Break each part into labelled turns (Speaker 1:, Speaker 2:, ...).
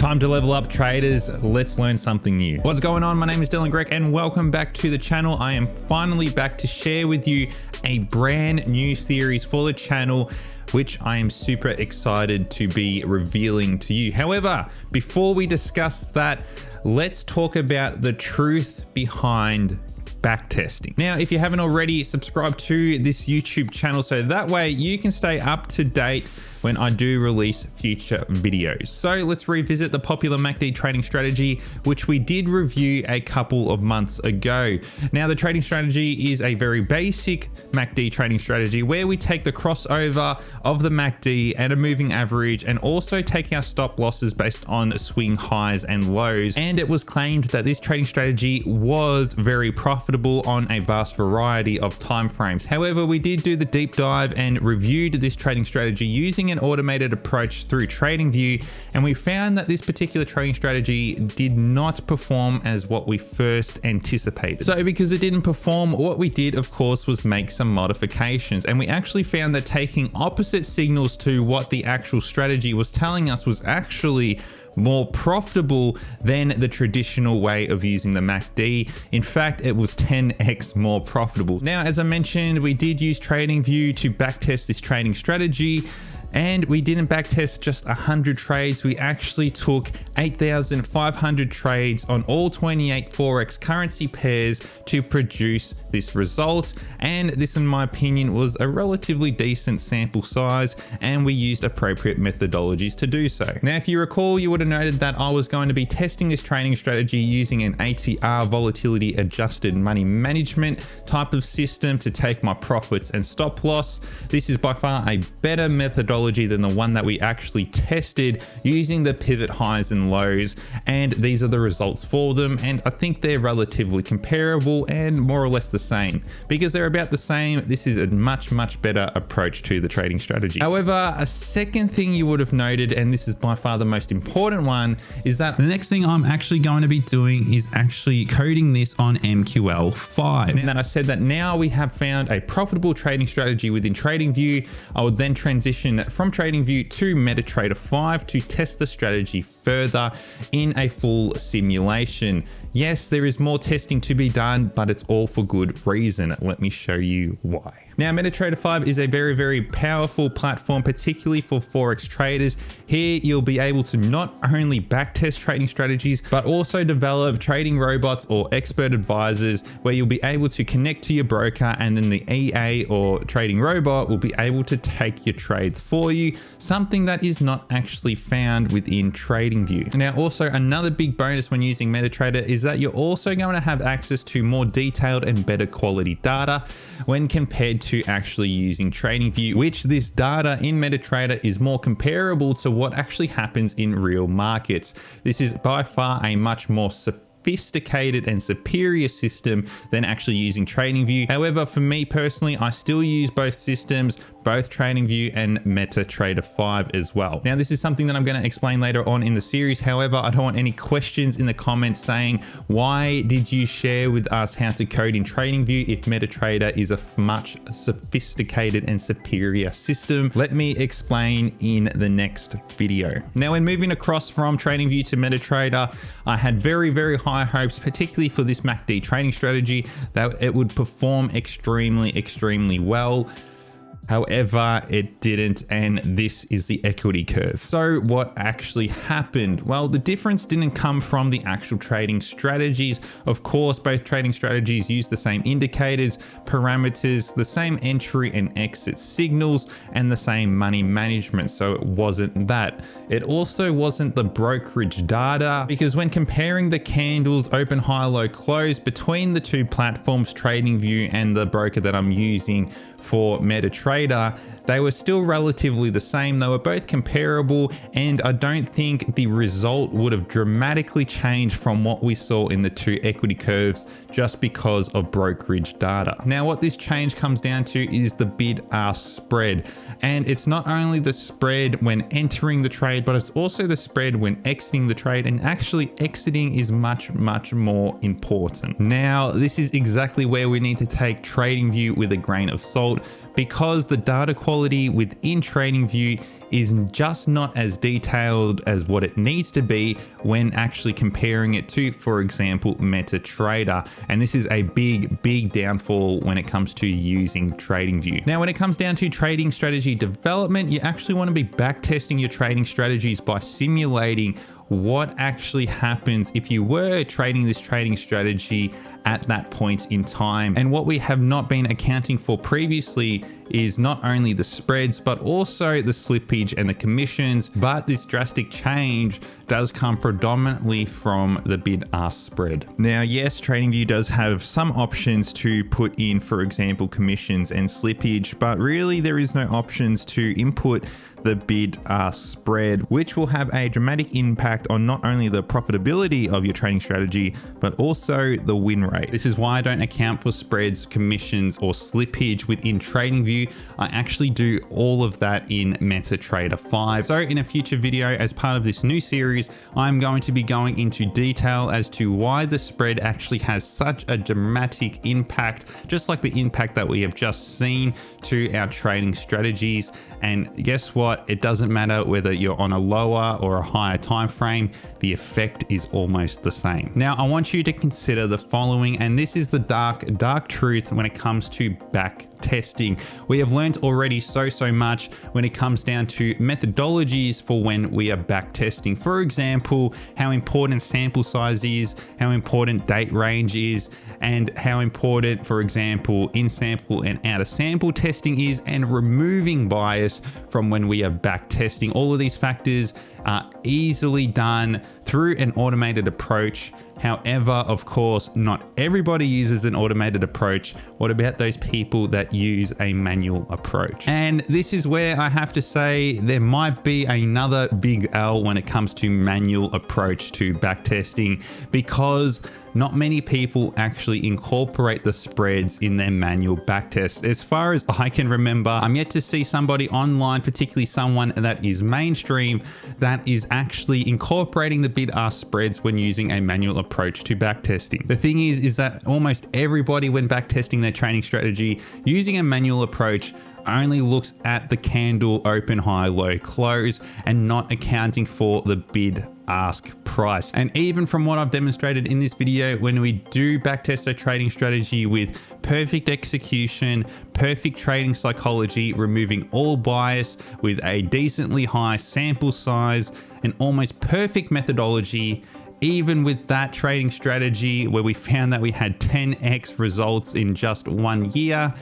Speaker 1: Time to level up, traders. Let's learn something new. What's going on? My name is Dylan Grech and welcome back to the channel. I am finally back to share with you a brand new series for the channel, which I am super excited to be revealing to you. However, before we discuss that, let's talk about the truth behind backtesting. Now, if you haven't already, subscribe to this YouTube channel so that way you can stay up to date when I do release future videos. So let's revisit the popular MACD trading strategy, which we did review a couple of months ago. Now, the trading strategy is a very basic MACD trading strategy where we take the crossover of the MACD and a moving average and also take our stop losses based on swing highs and lows. And it was claimed that this trading strategy was very profitable on a vast variety of timeframes. However, we did do the deep dive and reviewed this trading strategy using an automated approach through TradingView, and we found that this particular trading strategy did not perform as what we first anticipated. So because it didn't perform, what we did, of course, was make some modifications, and we actually found that taking opposite signals to what the actual strategy was telling us was actually more profitable than the traditional way of using the MACD. In fact, it was 10x more profitable. Now, as I mentioned, we did use TradingView to backtest this trading strategy, and we didn't backtest just 100 trades. We actually took 8,500 trades on all 28 Forex currency pairs to produce this result. And this, in my opinion, was a relatively decent sample size, and we used appropriate methodologies to do so. Now, if you recall, you would have noted that I was going to be testing this trading strategy using an ATR volatility adjusted money management type of system to take my profits and stop loss. This is by far a better methodology than the one that we actually tested using the pivot highs and lows, and these are the results for them, and I think they're relatively comparable and more or less the same. Because they're about the same, this is a much better approach to the trading strategy. However, a second thing you would have noted, and this is by far the most important one, is that the next thing I'm actually going to be doing is actually coding this on MQL5. And then I said that now we have found a profitable trading strategy within TradingView, I would then transition from TradingView to MetaTrader 5 to test the strategy further in a full simulation. Yes, there is more testing to be done, but it's all for good reason. Let me show you why. Now, MetaTrader 5 is a very powerful platform, particularly for Forex traders. Here, you'll be able to not only backtest trading strategies, but also develop trading robots or expert advisors where you'll be able to connect to your broker, and then the EA or trading robot will be able to take your trades for you, something that is not actually found within TradingView. Now, also another big bonus when using MetaTrader is that you're also going to have access to more detailed and better quality data when compared to actually using TradingView, which this data in MetaTrader is more comparable to what actually happens in real markets. This is by far a much more sophisticated and superior system than actually using TradingView. However, for me personally, I still use both systems, both TradingView and MetaTrader 5 as well. Now, this is something that I'm going to explain later on in the series. However, I don't want any questions in the comments saying, why did you share with us how to code in TradingView if MetaTrader is a much sophisticated and superior system? Let me explain in the next video. Now, when moving across from TradingView to MetaTrader, I had very high hopes, particularly for this MACD trading strategy, that it would perform extremely well. However, it didn't, and this is the equity curve. So what actually happened? Well, the difference didn't come from the actual trading strategies. Of course, both trading strategies use the same indicators, parameters, the same entry and exit signals, and the same money management. So it wasn't that. It also wasn't the brokerage data, because when comparing the candles open, high, low, close between the two platforms, TradingView and the broker that I'm using for MetaTrader, they were still relatively the same. They were both comparable, and I don't think the result would have dramatically changed from what we saw in the two equity curves just because of brokerage data. Now, what this change comes down to is the bid-ask spread, and it's not only the spread when entering the trade, but it's also the spread when exiting the trade, and actually exiting is much more important. Now, this is exactly where we need to take TradingView with a grain of salt, because the data quality within TradingView is just not as detailed as what it needs to be when actually comparing it to, for example, MetaTrader. And this is a big downfall when it comes to using TradingView. Now, when it comes down to trading strategy development, you actually want to be backtesting your trading strategies by simulating what actually happens if you were trading this trading strategy at that point in time. And what we have not been accounting for previously is not only the spreads, but also the slippage and the commissions. But this drastic change does come predominantly from the bid-ask spread. Now, yes, TradingView does have some options to put in, for example, commissions and slippage, but really there is no options to input the bid-ask spread, which will have a dramatic impact on not only the profitability of your trading strategy, but also the win rate. This is why I don't account for spreads, commissions, or slippage within TradingView. I actually do all of that in MetaTrader 5. So in a future video, as part of this new series, I'm going to be going into detail as to why the spread actually has such a dramatic impact, just like the impact that we have just seen to our trading strategies. And guess what? It doesn't matter whether you're on a lower or a higher time frame, the effect is almost the same. Now, I want you to consider the following, and this is the dark truth when it comes to back testing. We have learned already so much when it comes down to methodologies for when we are back testing. For example, how important sample size is, how important date range is, and how important, for example, in sample and out of sample testing is, and removing bias from when we are back testing. All of these factors are easily done through an automated approach. However, of course, not everybody uses an automated approach. What about those people that use a manual approach? And this is where I have to say there might be another big L when it comes to manual approach to backtesting, because not many people actually incorporate the spreads in their manual backtest. As far as I can remember, I'm yet to see somebody online, particularly someone that is mainstream, that is actually incorporating the bid-ask spreads when using a manual approach to backtesting. The thing is that almost everybody, when backtesting their trading strategy using a manual approach, only looks at the candle open, high, low, close, and not accounting for the bid ask price. And even from what I've demonstrated in this video, when we do backtest a trading strategy with perfect execution, perfect trading psychology, removing all bias, with a decently high sample size, and almost perfect methodology, even with that trading strategy where we found that we had 10x results in just 1 year,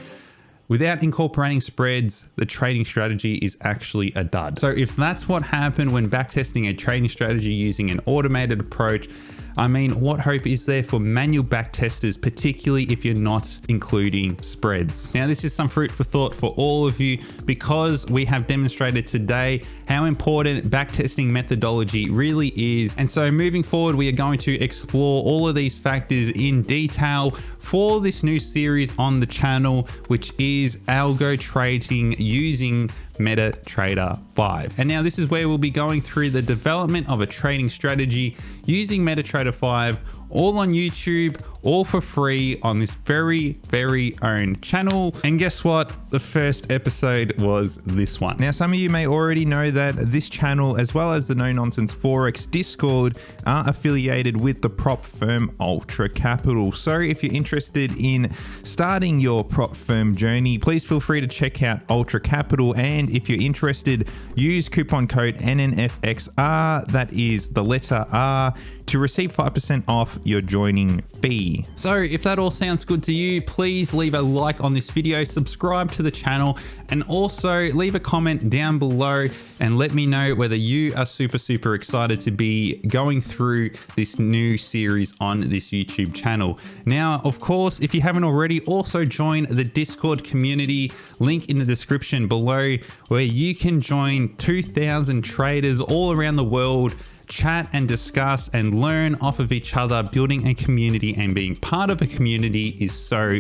Speaker 1: without incorporating spreads, the trading strategy is actually a dud. So if that's what happened when backtesting a trading strategy using an automated approach, I mean, what hope is there for manual backtesters, particularly if you're not including spreads? Now, this is some fruit for thought for all of you, because we have demonstrated today how important backtesting methodology really is. And so moving forward, we are going to explore all of these factors in detail for this new series on the channel, which is algo trading using MetaTrader 5. And now this is where we'll be going through the development of a trading strategy using MetaTrader 5, all on YouTube, all for free on this very own channel. And guess what? The first episode was this one. Now, some of you may already know that this channel, as well as the No Nonsense Forex Discord, are affiliated with the prop firm Ultra Capital. So if you're interested in starting your prop firm journey, please feel free to check out Ultra Capital. And if you're interested, use coupon code NNFXR, that is the letter R, to receive 5% off your joining fee. So if that all sounds good to you, please leave a like on this video, subscribe to the channel, and also leave a comment down below and let me know whether you are super excited to be going through this new series on this YouTube channel. Now, of course, if you haven't already, also join the Discord community, link in the description below, where you can join 2,000 traders all around the world, chat and discuss and learn off of each other. Building a community and being part of a community is so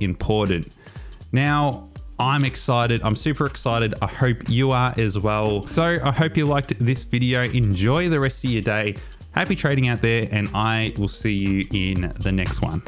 Speaker 1: important. Now, I'm excited. I'm super excited. I hope you are as well. So I hope you liked this video. Enjoy the rest of your day. Happy trading out there, and I will see you in the next one.